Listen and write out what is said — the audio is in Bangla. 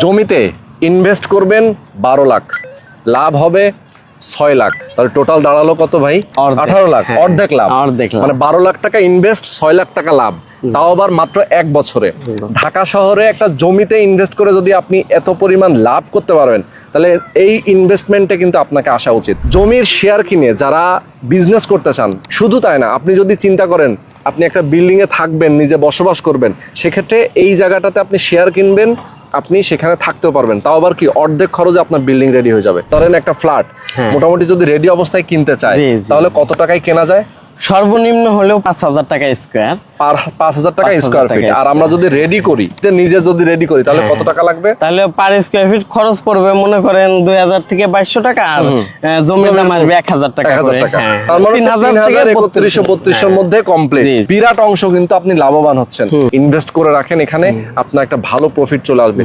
জমিতে ইনভেস্ট করবেন 12 লাখ, লাভ হবে 6 লাখ, তাহলে টোটাল দাঁড়ালো কত ভাই? 18 লাখ। হ্যাঁ, অর্ধেক লাভ। অর্ধেক লাভ। মানে 12 লাখ টাকা ইনভেস্ট, 6 লাখ টাকা লাভ, তাও আবার মাত্র 1 বছরে। ঢাকা শহরে একটা জমিতে ইনভেস্ট করে যদি আপনি এত পরিমাণ লাভ করতে পারবেন, তাহলে এই ইনভেস্টমেন্টে কিন্তু আপনাকে আসা উচিত। জমির শেয়ার কিনে যারা বিজনেস করতে চান, শুধু তাই না, আপনি যদি চিন্তা করেন আপনি একটা বিল্ডিং এ থাকবেন, নিজে বসবাস করবেন, সেক্ষেত্রে এই জায়গাটাতে আপনি শেয়ার কিনবেন, আপনি সেখানে থাকতেও পারবেন, তাও আবার কি অর্ধেক খরচে আপনার বিল্ডিং রেডি হয়ে যাবে। ধরেন একটা ফ্ল্যাট মোটামুটি যদি রেডি অবস্থায় কিনতে চায়, জি, জি। তাহলে কত টাকায় কেনা যায়? সর্বনিম্ন হলেও 5,000 টাকা স্কোয়ার। 5,000 টাকা 5,000 স্কোয়ার ফিট। টাকা আর আমরা যদি রেডি করি, নিজে যদি রেডি করি, তাহলে কত টাকা লাগবে? তাহলে পার স্কোয়ার ফিট খরচ পড়বে মনে করেন 2,000 থেকে 2,200 টাকা, আর জমির দাম আসবে 1,000 টাকা 1,000 করে। টাকা। হ্যাঁ, তার মানে 3,000 থেকে 3,000, 31,000 মধ্যে কমপ্লিট। জি। বিরাট অংশ কিন্তু আপনি লাভবান হচ্ছেন। ইনভেস্ট করে রাখেন এখানে, আপনার একটা ভালো প্রফিট চলে আসবে।